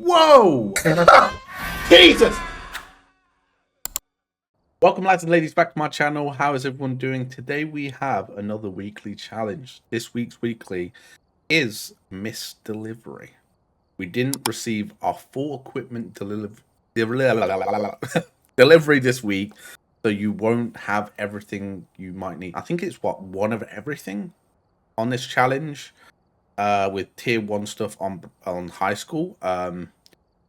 Whoa! Jesus! Welcome, lads and ladies, back to my channel. How is everyone doing? Today we have another weekly challenge. This week's weekly is missed delivery. We didn't receive our full equipment delivery this week, so you won't have everything you might need. I think it's one of everything on this challenge, with tier 1 stuff on high school.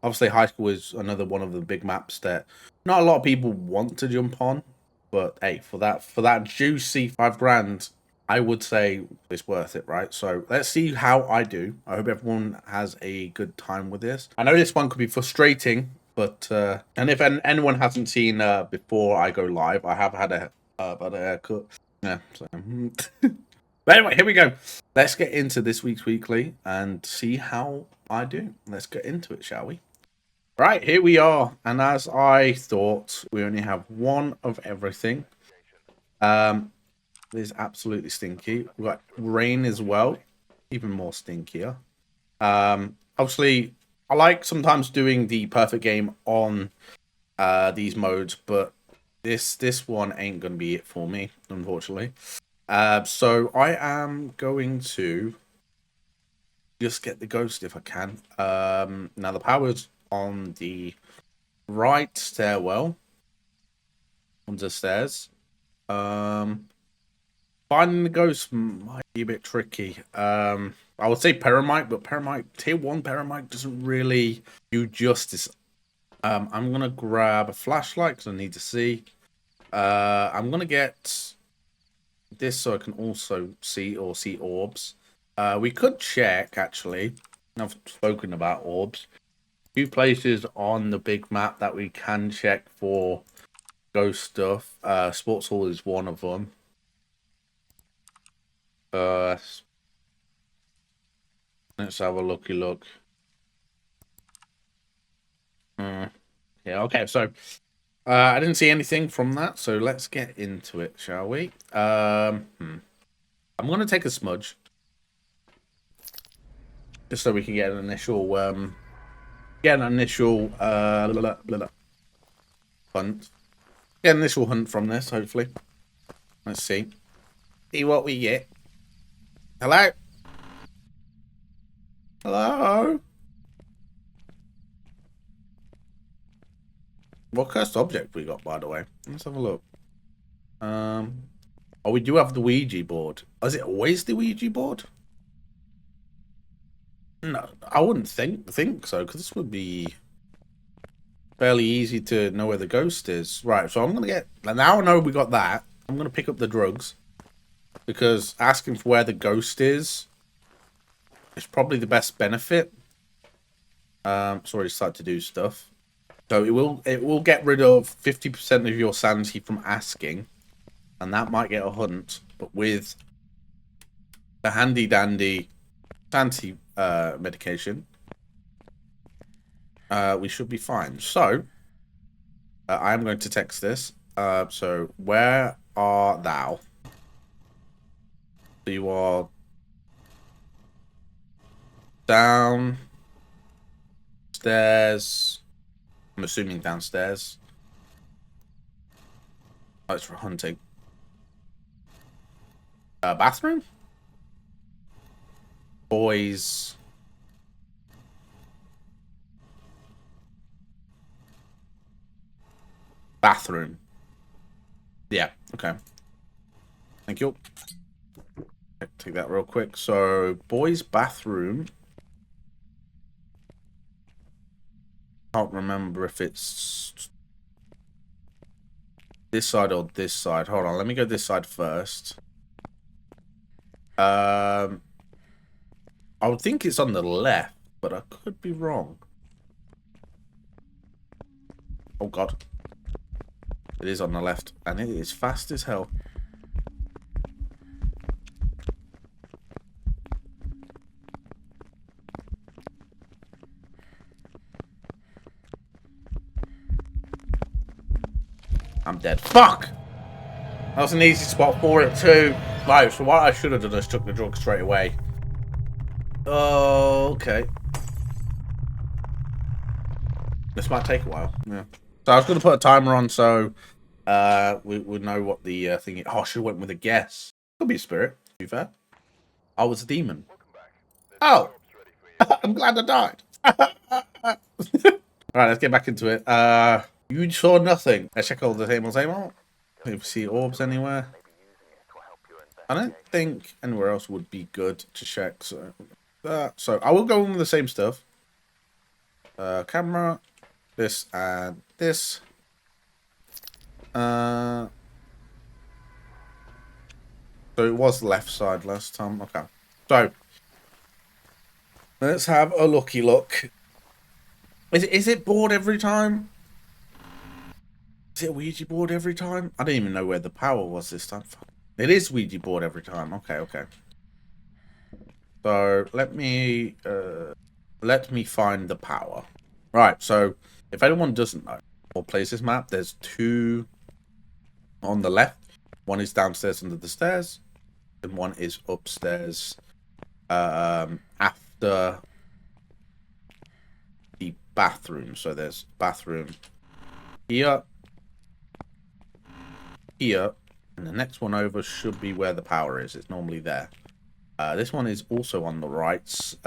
Obviously, high school is another one of the big maps that not a lot of people want to jump on, but hey, for that juicy 5 grand, I would say it's worth it, right? So let's see how I do. I hope everyone has a good time with this. I know this one could be frustrating, but and if anyone hasn't seen before I go live, I have had a haircut. Yeah. So. But anyway, here we go. Let's get into this week's weekly and see how I do. Let's get into it, shall we? Right, here we are, and as I thought, we only have one of everything. It is absolutely stinky. We've got rain as well, even more stinkier. Obviously, I like sometimes doing the perfect game on these modes, but this one ain't gonna be it for me, unfortunately. So I am going to just get the ghost if I can. Now the power's on the right stairwell, on the stairs. Finding the ghost might be a bit tricky. I would say Paramite, but tier 1 Paramite doesn't really do justice. I'm gonna grab a flashlight because I need to see. I'm gonna get this so I can also see orbs. We could check, actually. I've spoken about orbs. Few places on the big map that we can check for ghost stuff. Sports Hall is one of them. Let's have a look. Yeah, okay, so I didn't see anything from that, so let's get into it, shall we? I'm gonna take a smudge just so we can get an initial hunt. Get an initial hunt from this, hopefully. Let's see what we get. Hello? What cursed object we got, by the way? Let's have a look. Oh, we do have the Ouija board. Is it always the Ouija board? No, I wouldn't think so, because this would be fairly easy to know where the ghost is. Right, so I'm gonna get. Now I know we got that. I'm gonna pick up the drugs, because asking for where the ghost is probably the best benefit. It's already started to do stuff, so it will get rid of 50% of your sanity from asking, and that might get a hunt. But with the handy dandy sanity medication, we should be fine. So I am going to text this. So where art thou? So you are downstairs. I'm assuming downstairs. Oh, it's for hunting. Bathroom? Boys. Bathroom. Yeah, okay. Thank you. Take that real quick. So, boys' bathroom. Can't remember if it's this side or this side. Hold on, let me go this side first. I would think it's on the left, but I could be wrong. Oh god. It is on the left, and it is fast as hell. I'm dead. Fuck! That was an easy spot for it too. Right, so what I should have done is took the drug straight away. Oh, okay. This might take a while. Yeah. So I was going to put a timer on so we would know what the thing is. Oh, I should have went with a guess. Could be a spirit, to be fair. I was a demon. Oh, I'm glad I died. All right, let's get back into it. You saw nothing. Let's check all the tables. If we see orbs anywhere. I don't think anywhere else would be good to check. So I will go in with the same stuff. Camera, this and this. So it was left side last time. Okay. So let's have a looky look. Is it board every time? Is it a Ouija board every time? I didn't even know where the power was this time. It is Ouija board every time. Okay, okay. So let me find the power. Right, so if anyone doesn't know or plays this map, there's two on the left. One is downstairs under the stairs, and one is upstairs after the bathroom. So there's bathroom here, here, and the next one over should be where the power is. It's normally there. This one is also on the right side.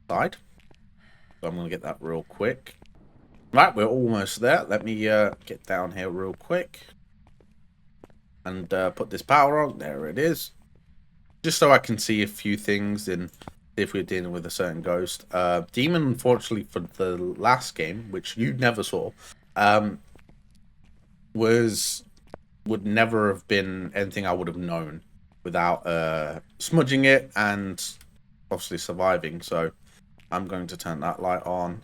So I'm going to get that real quick. Right, we're almost there. Let me get down here real quick. And put this power on. There it is. Just so I can see a few things and if we're dealing with a certain ghost. Demon, unfortunately, for the last game, which you never saw, would never have been anything I would have known without smudging it and obviously surviving. So I'm going to turn that light on.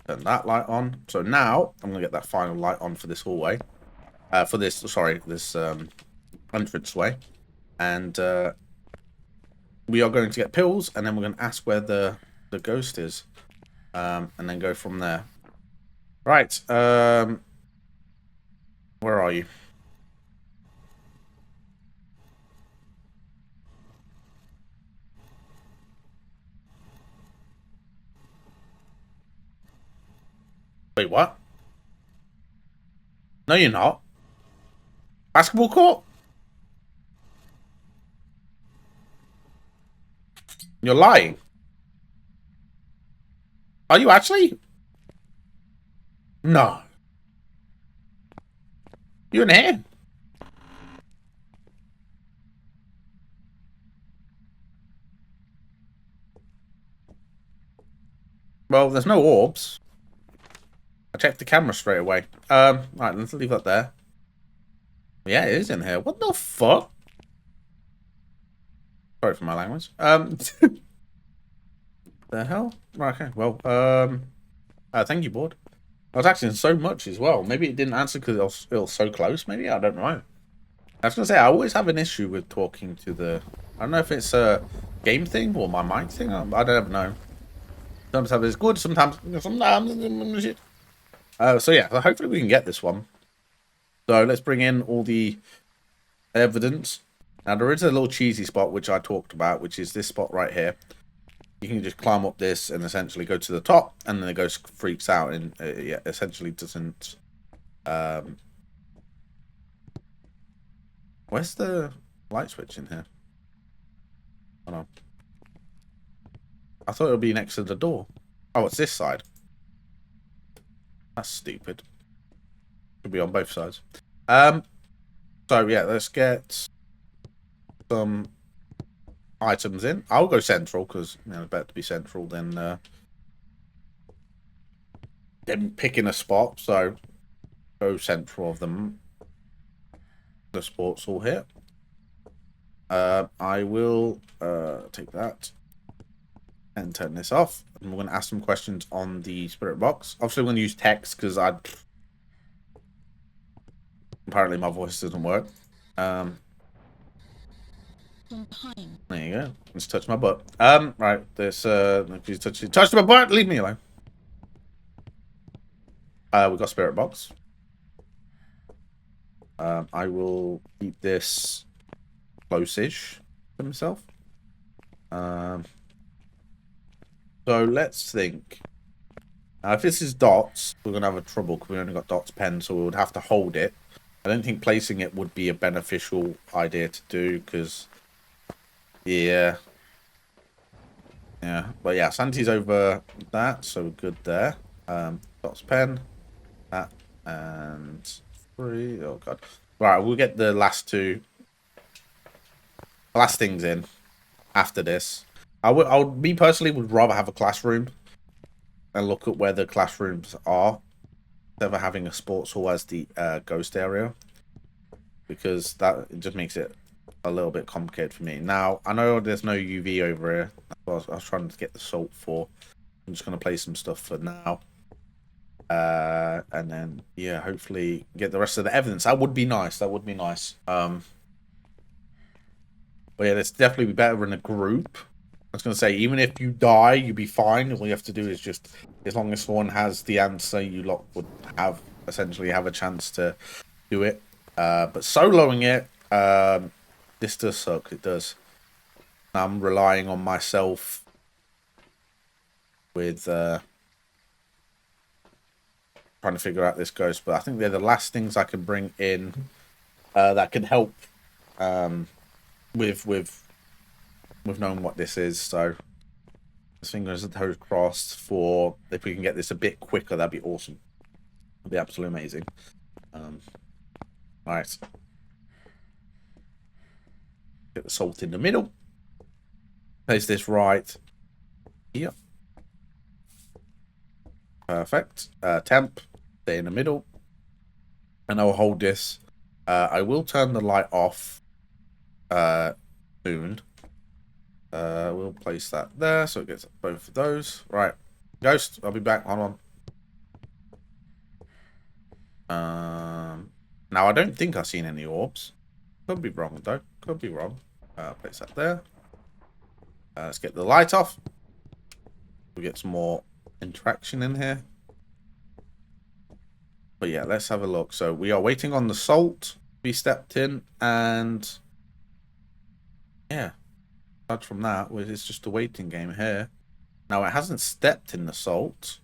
Turn that light on. So now I'm going to get that final light on for this hallway. For this, sorry, this entranceway. And we are going to get pills, and then we're going to ask where the ghost is. And then go from there. Right. Where are you? Wait, what? No, you're not. Basketball court? You're lying. Are you actually? No. You're in here. Well, there's no orbs. I checked the camera straight away. Right, let's leave that there. Yeah, it is in here. What the fuck? Sorry for my language. The hell? Right, okay. Well, thank you, board. I was asking so much as well. Maybe it didn't answer because it was so close. Maybe I don't know. I was gonna say I always have an issue with talking to the. I don't know if it's a game thing or my mic thing. I don't ever know. Sometimes it's good. Sometimes shit. So yeah. So hopefully we can get this one. So let's bring in all the evidence. Now there is a little cheesy spot which I talked about, which is this spot right here. You can just climb up this and essentially go to the top, and then the ghost freaks out and yeah, essentially doesn't. Where's the light switch in here? Hold on. I thought it would be next to the door. Oh, it's this side. That's stupid. Could be on both sides. So yeah, let's get some items in. I'll go central because you know it's better to be central than picking a spot. So go central of them. The sports hall here. I will take that and turn this off. And we're going to ask some questions on the spirit box. Obviously, we're going to use text because apparently my voice doesn't work. There you go. Let's touch my butt. Right. This please touch my butt. Leave me alone. We've got spirit box. I will keep this close-ish to myself. So let's think. Now, if this is dots, we're going to have a trouble because we only got dots pen, so we would have to hold it. I don't think placing it would be a beneficial idea to do because, yeah. Yeah, but yeah, Santi's over that, so we're good there. Dots pen, that, and 3. Oh, God. Right, we'll get the last last things in after this. Me personally, would rather have a classroom and look at where the classrooms are instead of having a sports hall as the ghost area, because that just makes it a little bit complicated for me. Now, I know there's no UV over here. That's what I was trying to get the salt for. I'm just going to play some stuff for now. And then, yeah, hopefully get the rest of the evidence. That would be nice. That would be nice. But yeah, it's definitely better in a group. I was going to say, even if you die, you'll be fine. All you have to do is just, as long as someone has the answer, you lot would essentially have a chance to do it. But soloing it, this does suck. It does. I'm relying on myself with trying to figure out this ghost. But I think they're the last things I can bring in that can help with knowing what this is. So fingers and toes crossed for if we can get this a bit quicker. That'd be awesome. It'd be absolutely amazing. All right, get the salt in the middle. Place this right here. Perfect. Temp, stay in the middle, and I'll hold this. I will turn the light off soon. We'll place that there so it gets both of those. Right. Ghost, I'll be back. Hold on. Now, I don't think I've seen any orbs. Could be wrong, though. Could be wrong. Place that there. Let's get the light off. We get some more interaction in here. But yeah, let's have a look. So we are waiting on the salt to be stepped in. And yeah, aside from that, it's just a waiting game here. Now, it hasn't stepped in the salt,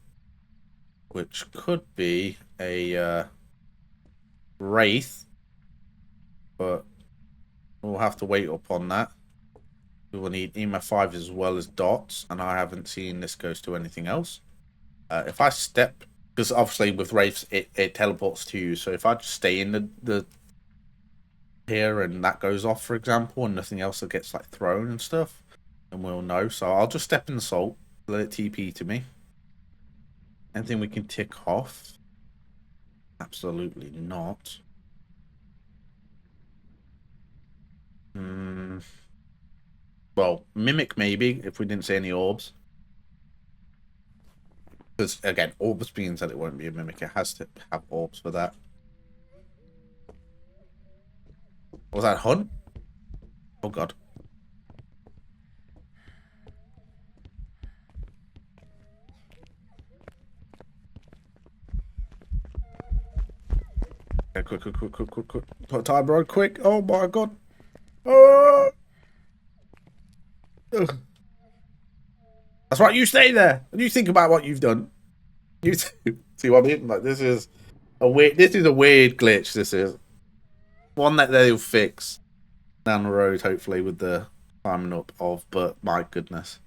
which could be a wraith, but we'll have to wait upon that. We will need EMF 5 as well as dots, and I haven't seen this goes to anything else. If I step, because obviously with wraiths it teleports to you, so if I just stay in the here and that goes off, for example, and nothing else that gets like thrown and stuff, then we'll know. So I'll just step in the salt, let it TP to me. Anything we can tick off? Absolutely not. Well, mimic maybe, if we didn't see any orbs. Because, again, orbs means that it won't be a mimic. It has to have orbs for that. Was that hunt? Oh, God. Okay, quick. Put timer on, quick. Oh, my God. Oh. Ugh. That's right, you stay there. And you think about what you've done. You see what I mean? Like, this is a weird glitch, this is. One that they'll fix down the road, hopefully, with the climbing up of, but my goodness.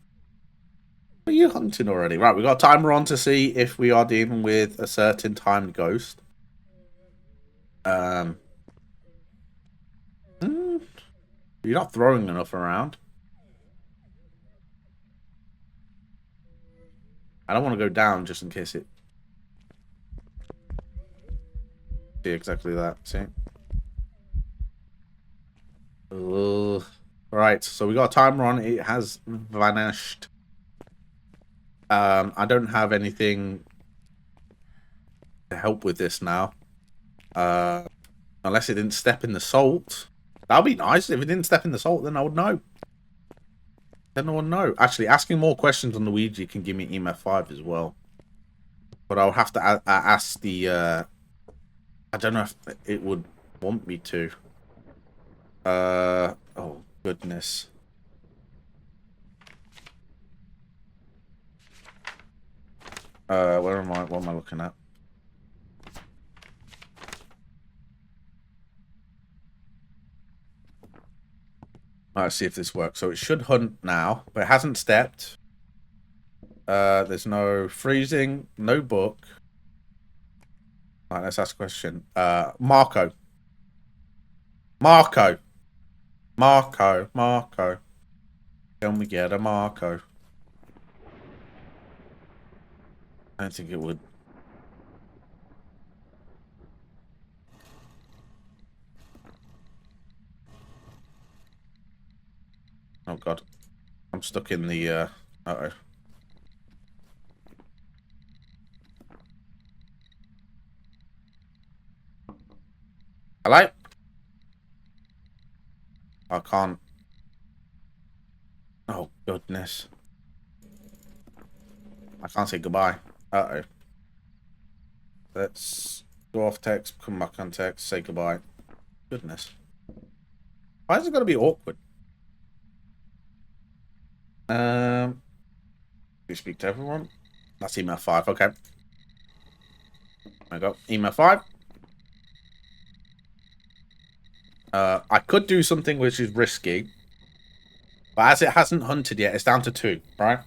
Are you hunting already? Right, we got a timer on to see if we are dealing with a certain timed ghost. Hmm, you're not throwing enough around. I don't want to go down just in case it. See exactly that. See. Ugh. Right, so we got a timer on. It has vanished. I don't have anything to help with this now. Unless it didn't step in the salt. That'd be nice. If it didn't step in the salt, then I would know. Then I would know. Actually, asking more questions on the Ouija can give me EMF 5 as well. But I'll have to ask the... I don't know if it would want me to. Oh, goodness. Where am I? What am I looking at? Let's see if this works. So it should hunt now, but it hasn't stepped. There's no freezing, no book. All right, let's ask a question. Marco. Marco. Marco. Marco. Can we get a Marco? I don't think it would. Oh god. I'm stuck in the uh-oh. Hello? I can't. Oh goodness. I can't say goodbye. Uh-oh. Let's go off text, come back on text, say goodbye. Goodness. Why is it gonna be awkward? We speak to everyone. That's email 5, okay. I got email 5. I could do something which is risky, but as it hasn't hunted yet, it's down to 2, right?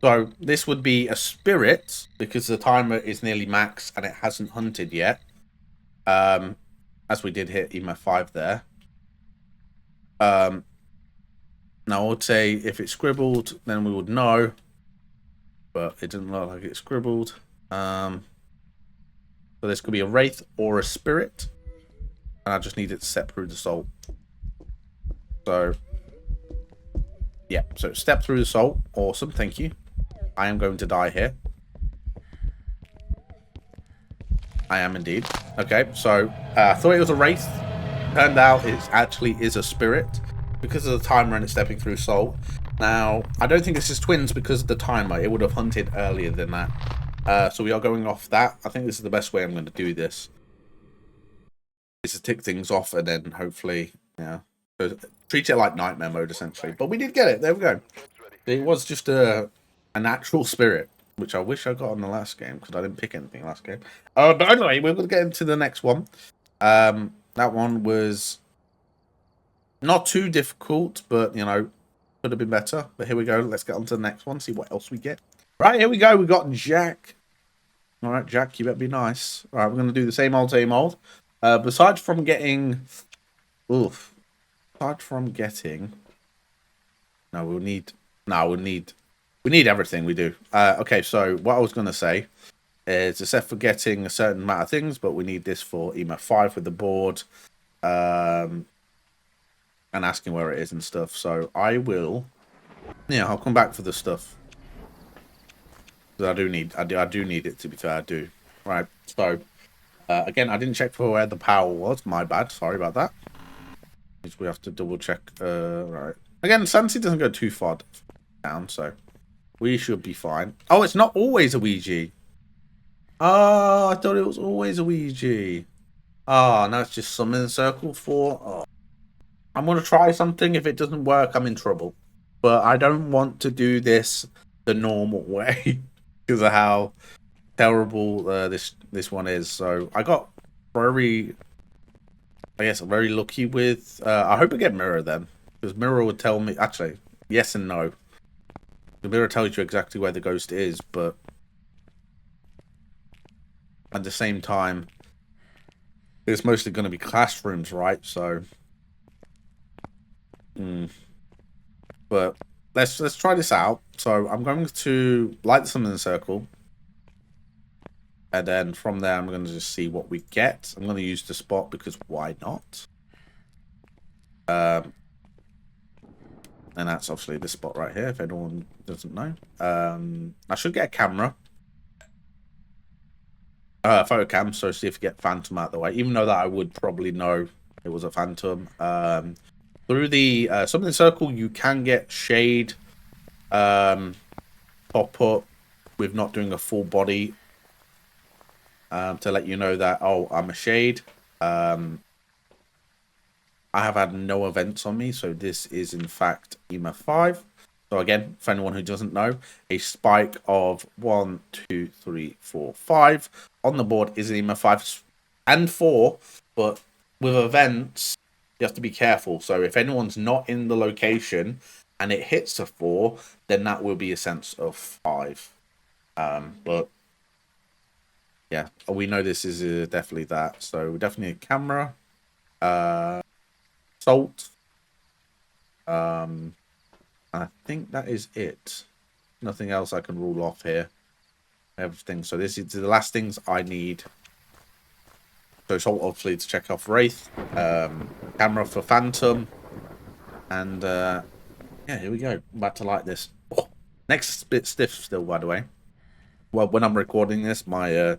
So this would be a spirit because the timer is nearly max and it hasn't hunted yet. As we did hit email 5 there. Now I would say if it scribbled, then we would know, but it didn't look like it scribbled. So this could be a wraith or a spirit, and I just need it to step through the salt. So yeah, so step through the salt. Awesome, thank you. I am going to die here. I am indeed. Okay, so I thought it was a wraith. Turned out it actually is a spirit because of the timer and it's stepping through salt. Now, I don't think this is twins because of the timer. It would have hunted earlier than that. So we are going off that. I think this is the best way I'm going to do this. Is to tick things off and then hopefully, yeah. So treat it like nightmare mode essentially. But we did get it. There we go. It was just a natural spirit, which I wish I got in the last game because I didn't pick anything last game. But anyway, we're going to get into the next one. That one was not too difficult, but, you know, could have been better. But here we go. Let's get on to the next one, see what else we get. Right, here we go. We got Jack. All right, Jack, you better be nice. All right, we're going to do the same old, same old. Besides from getting... Oof. Aside from getting... No, we'll need... No, we'll need... We need everything we do. Okay, so what I was going to say is, except for getting a certain amount of things, but we need this for email 5 with the board. And asking where it is and stuff. So I will... Yeah, I'll come back for the stuff. Because I do need it, to be fair, I do. Right, so... again, I didn't check for where the power was. My bad. Sorry about that. We have to double check. Right. Again, sanity doesn't go too far down, so we should be fine. Oh, it's not always a Ouija. Oh, I thought it was always a Ouija. Oh, now it's just summon circle 4. Oh. I'm going to try something. If it doesn't work, I'm in trouble. But I don't want to do this the normal way because of how terrible this one is. So I got very, I guess, very lucky with. I hope I get mirror then, because mirror would tell me actually yes and no. The mirror tells you exactly where the ghost is, but at the same time, it's mostly going to be classrooms, right? So, but let's try this out. So I'm going to light something in the circle. And then from there, I'm going to just see what we get. I'm going to use the spot because why not? And that's obviously this spot right here, if anyone doesn't know. I should get a camera. Photo cam, so see if you get Phantom out of the way. Even though that I would probably know it was a Phantom. Through the something circle, you can get shade pop up with not doing a full body. To let you know that, oh, I'm a shade. I have had no events on me, so this is in fact email 5. So again, for anyone who doesn't know, a spike of 1, 2, 3, 4, 5 on the board is an EMF 5 and 4, but with events, you have to be careful. So if anyone's not in the location and it hits a 4, then that will be a sense of 5. But yeah, we know this is definitely that. So definitely a camera, salt. I think that is it. Nothing else I can rule off here. Everything. So this is the last things I need. So salt obviously to check off Wraith, camera for Phantom, and yeah, here we go. I'm about to light this. Oh, next bit stiff still, by the way. Well, when I'm recording this, my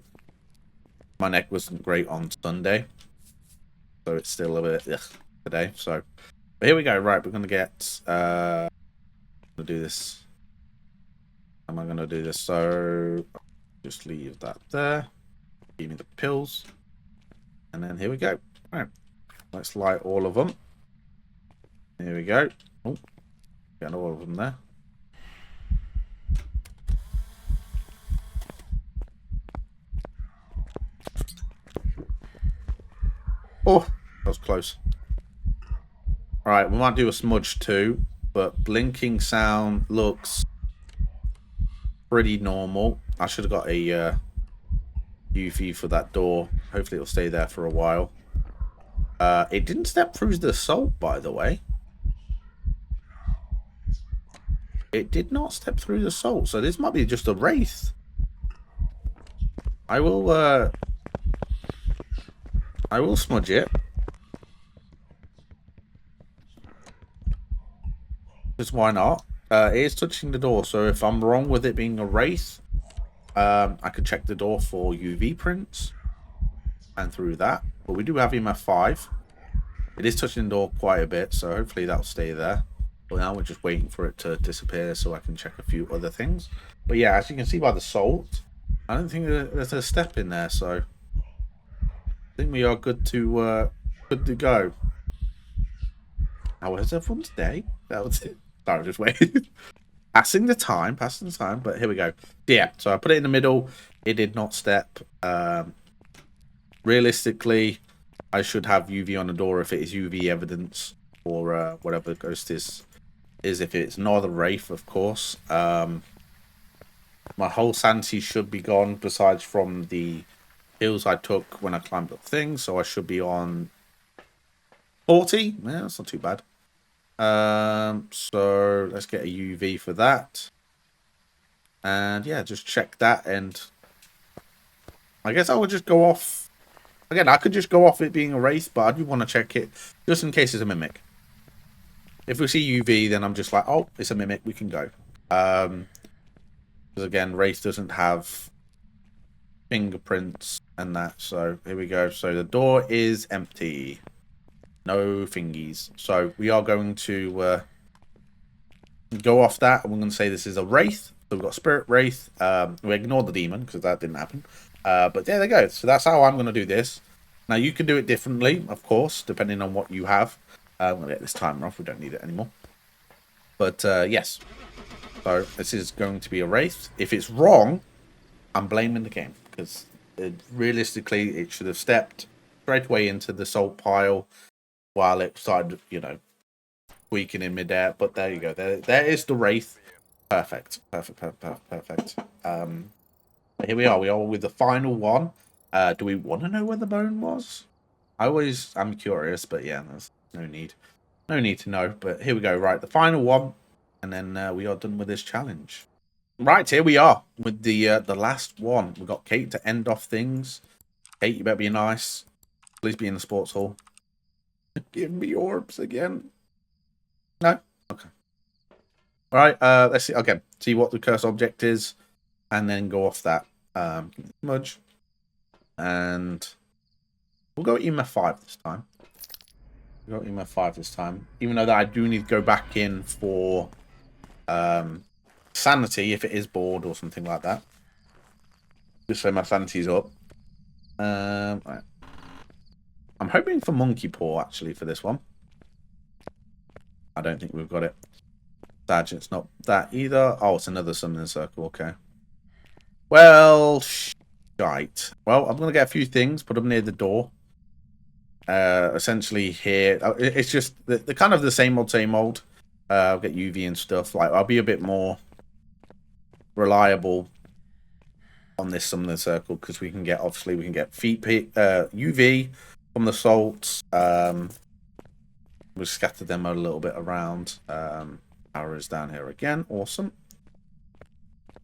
my neck wasn't great on Sunday, so it's still a bit today. So, but here we go. Right, we're gonna get. Gonna do this. Am I gonna do this? So, just leave that there. Give me the pills, and then here we go. All right, let's light all of them. Here we go. Oh, got all of them there. Oh, that was close. Alright, we might do a smudge too, but blinking sound looks pretty normal. I should have got a UV for that door. Hopefully it'll stay there for a while. It didn't step through the salt, by the way. It did not step through the salt, so this might be just a wraith. I will smudge it. Just why not? It is touching the door, so if I'm wrong with it being a wraith, I could check the door for UV prints and through that. But we do have him at 5. It is touching the door quite a bit, so hopefully that'll stay there. But now we're just waiting for it to disappear so I can check a few other things. But yeah, as you can see by the salt, I don't think there's a step in there, so I think we are good to go. How was everyone's day? That was it. Sorry, just waiting. passing the time, but here we go. Yeah, so I put it in the middle. It did not step. Realistically, I should have UV on the door if it is UV evidence or whatever the ghost is if it's not a wraith, of course. My whole sanity should be gone besides from the hills I took when I climbed up things, so I should be on 40. Yeah, that's not too bad. So let's get a UV for that. And yeah, just check that, and I guess I would just go off. Again, I could just go off it being a wraith, but I do want to check it just in case it's a mimic. If we see UV, then I'm just like, oh, it's a mimic, we can go. Because again, wraith doesn't have fingerprints and that, so here we go. So the door is empty. No fingies. So we are going to go off that, and we're going to say this is a wraith. So we've got spirit wraith. We ignore the demon because that didn't happen. But there they go. So that's how I'm going to do this. Now you can do it differently, of course, depending on what you have. I'm going to get this timer off. We don't need it anymore. But yes. So this is going to be a wraith. If it's wrong, I'm blaming the game because realistically it should have stepped straight away into the salt pile while it started, squeaking in midair. But there you go. There is the wraith. Perfect. Perfect. Here we are. We are with the final one. Do we want to know where the bone was? I'm curious, but yeah, there's no need. No need to know. But here we go. Right, the final one, and then we are done with this challenge. Right, here we are with the last one. We've got Kate to end off things. Kate, you better be nice. Please be in the sports hall. Give me orbs again. No? Okay. All right, let's see. Okay, see what the curse object is, and then go off that. Smudge. And we'll go EMF 5 this time. We'll go EMF 5 this time. Even though that I do need to go back in for sanity if it is bored or something like that. Just so my sanity's up. Right. I'm hoping for monkey paw actually for this one. I don't think we've got it. badge. It's not that either. Oh, it's another summoning circle. Okay. Well, shite. Well, I'm gonna get a few things. Put them near the door. Essentially here, it's just the kind of the same old, same old. I'll get UV and stuff. Like I'll be a bit more reliable on this summoning circle because we can get UV from the salts. We'll scatter them a little bit around. Power is down here again. Awesome.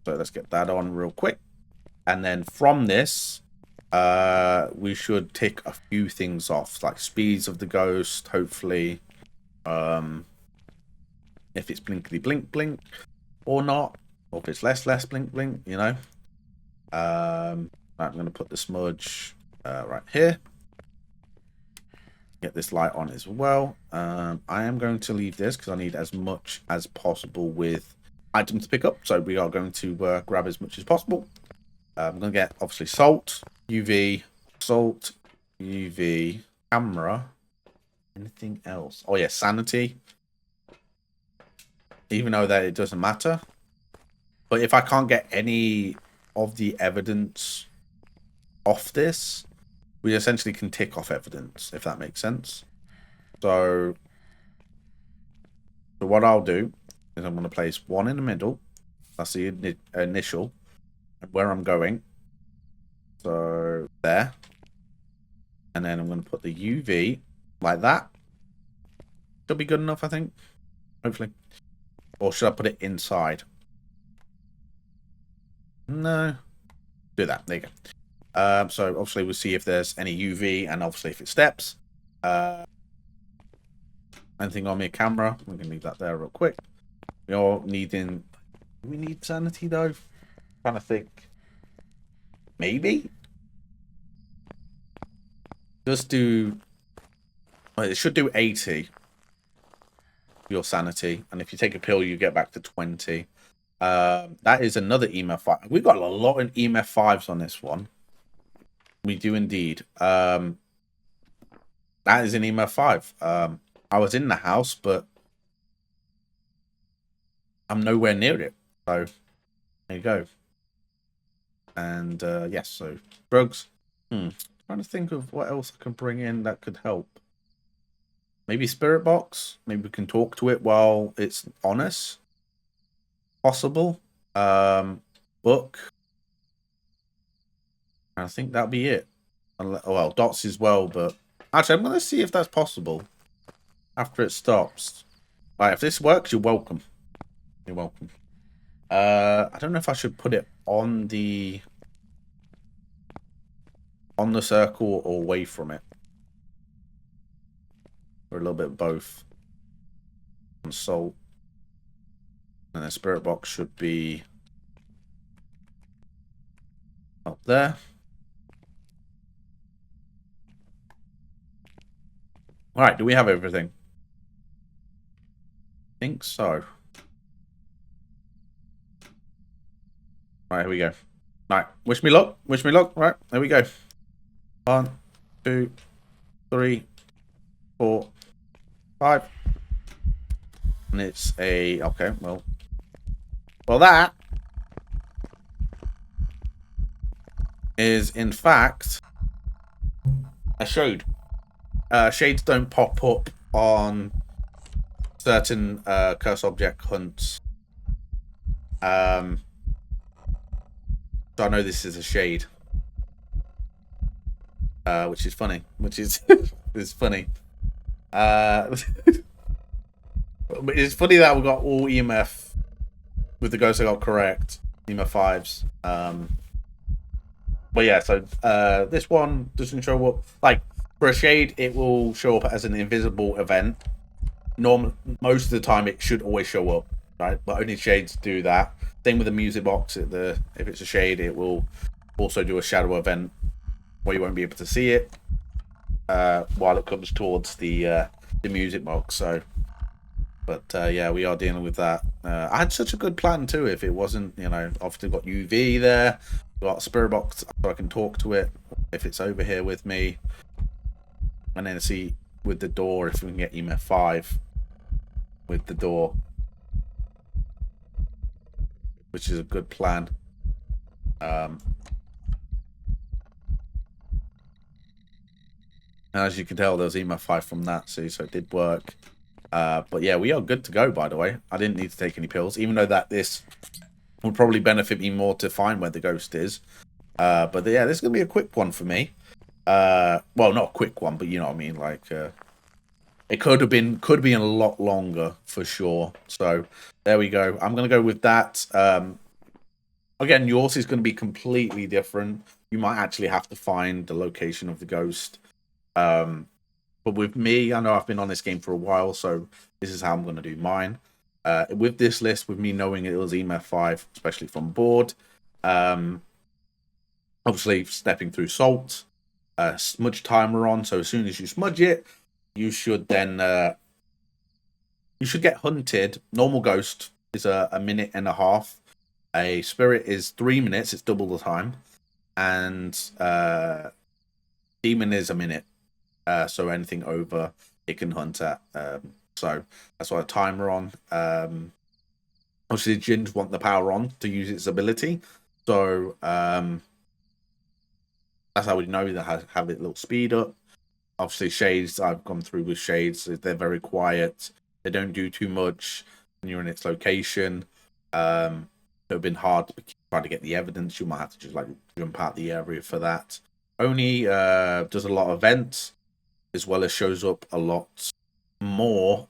So let's get that on real quick. And then from this, we should tick a few things off, like speeds of the ghost, hopefully. If it's blinkety blink blink or not, or if it's less blink blink, you know. I'm going to put the smudge right here. Get this light on as well. I am going to leave this because I need as much as possible with items to pick up. So we are going to grab as much as possible. I'm going to get, obviously, salt, UV, camera. Anything else? Oh, yeah, sanity. Even though that it doesn't matter. But if I can't get any of the evidence off this, we essentially can tick off evidence, if that makes sense. So what I'll do is I'm going to place one in the middle. That's the initial. And where I'm going. So there. And then I'm going to put the UV like that. Should be good enough, I think. Hopefully. Or should I put it inside? No. Do that. There you go. So obviously we'll see if there's any UV and obviously if it steps. Anything on my camera? We can leave that there real quick. We're needing... Do we need sanity though? I'm trying to think. Maybe? Just do... Well, it should do 80. Your sanity. And if you take a pill, you get back to 20. That is another EMF 5. We've got a lot of EMF 5s on this one. We do indeed. That is an EMF 5. I was in the house, but I'm nowhere near it. So, there you go. And, yes, so, drugs. Trying to think of what else I can bring in that could help. Maybe spirit box. Maybe we can talk to it while it's on us. Possible. Book. I think that'll be it. Well, dots as well, but actually, I'm going to see if that's possible after it stops. Right, if this works, you're welcome. You're welcome. I don't know if I should put it on the circle or away from it. Or a little bit of both. Consult. And the spirit box should be up there. Alright, do we have everything? I think so. Right, here we go. Right, wish me luck. Wish me luck. Right, there we go. 1, 2, 3, 4, 5. And it's a... Okay, well... Well, that... is, in fact... a shade. Shades don't pop up on certain curse object hunts. So I know this is a shade. Which is funny. Which is is funny. It's funny that we got all EMF with the ghosts I got correct. EMF 5s. But yeah, so this one doesn't show up. Like, for a shade, it will show up as an invisible event. Most of the time, it should always show up, right? But only shades do that. Same with the music box. If it's a shade, it will also do a shadow event where you won't be able to see it while it comes towards the music box. So, but yeah, we are dealing with that. I had such a good plan too. If it wasn't, you know, obviously got UV there, got a spirit box so I can talk to it if it's over here with me. And then see with the door if we can get EMF 5 with the door. which is a good plan. As you can tell, there was EMF 5 from that, so it did work. But yeah, we are good to go, by the way. I didn't need to take any pills, even though that this would probably benefit me more to find where the ghost is. But yeah, this is going to be a quick one for me. Well, not a quick one, but you know what I mean. Like, it could be a lot longer for sure. So there we go. I'm going to go with that. Again, yours is going to be completely different. You might actually have to find the location of the ghost. But with me, I know I've been on this game for a while, so this is how I'm going to do mine. With this list, with me knowing it was EMF 5, especially from board, obviously stepping through salt, smudge timer on, so as soon as you smudge it, you should then you should get hunted. Normal ghost is a minute and a half. A spirit is 3 minutes, it's double the time. And demon is a minute. So anything over it can hunt at. So that's why a timer on. Obviously, Jins want the power on to use its ability. So that's how we know that have it a little speed up. Obviously, shades, I've gone through with shades. They're very quiet. They don't do too much when you're in its location. It would have been hard to try to get the evidence. You might have to just like jump out the area for that. Oni does a lot of events, as well as shows up a lot more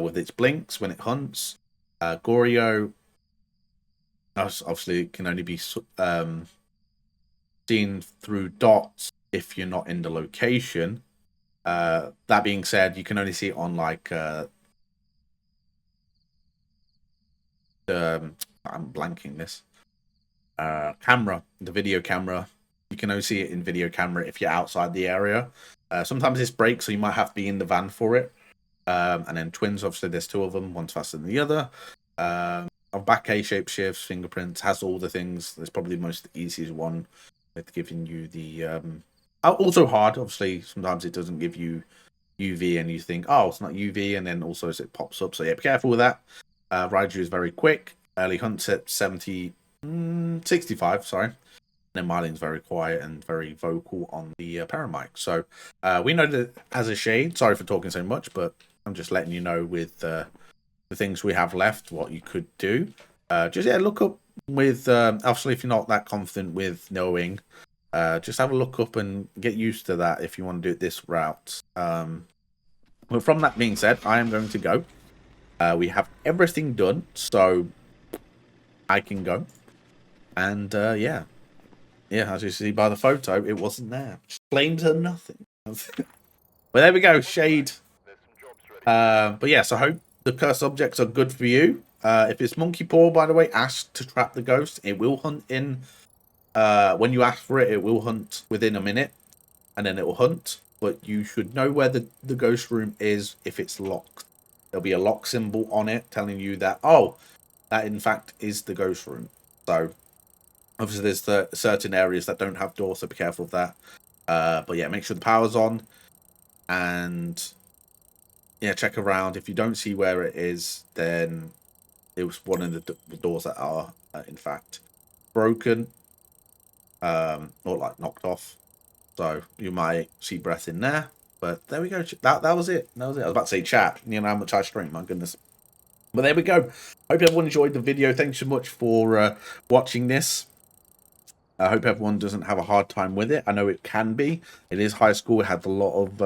with its blinks when it hunts. Goryo obviously can only be seen through dots if you're not in the location. That being said, you can only see it on like I'm blanking this camera, the video camera. You can only see it in video camera if you're outside the area. Sometimes this breaks, so you might have to be in the van for it. And then twins, obviously, there's 2 of them, one's faster than the other. On back A, shape shifts, fingerprints, has all the things. That's probably the most easiest one with giving you the. Also hard, obviously, sometimes it doesn't give you UV and you think, oh, it's not UV, and then also as it pops up. So yeah, be careful with that. Raiju is very quick. Early hunts at 65, sorry. And then Marlene's very quiet and very vocal on the paramic. So we know that as a shade, sorry for talking so much, but I'm just letting you know with the things we have left, what you could do. Just look up with, obviously if you're not that confident with knowing, just have a look up and get used to that if you want to do it this route. But from that being said, I am going to go. We have everything done, so I can go. And yeah, as you see by the photo, it wasn't there. Explains her nothing. But there we go, shade. But yes, I hope the cursed objects are good for you. If it's monkey paw, by the way, ask to trap the ghost. It will hunt in. When you ask for it, it will hunt within a minute, and then it will hunt. But you should know where the ghost room is if it's locked. There'll be a lock symbol on it telling you that, oh, that in fact is the ghost room. So obviously there's certain areas that don't have doors, so be careful of that. But yeah, make sure the power's on, and yeah, check around. If you don't see where it is, then it was one of the doors that are in fact broken, or like knocked off. So you might see breath in there. But there we go. That was it. That was it. I was about to say chat. You know how much I stream. My goodness. But there we go. Hope everyone enjoyed the video. Thanks so much for watching this. I hope everyone doesn't have a hard time with it. I know it can be. It is high school. It had a lot of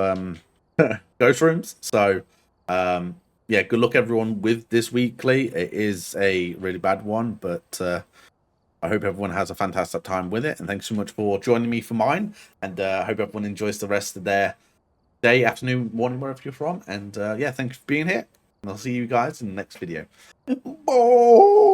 ghost rooms. So, yeah, good luck everyone with this weekly. It is a really bad one, but I hope everyone has a fantastic time with it. And thanks so much for joining me for mine. And I hope everyone enjoys the rest of their day, afternoon, morning, wherever you're from. And yeah, thanks for being here. And I'll see you guys in the next video. Bye.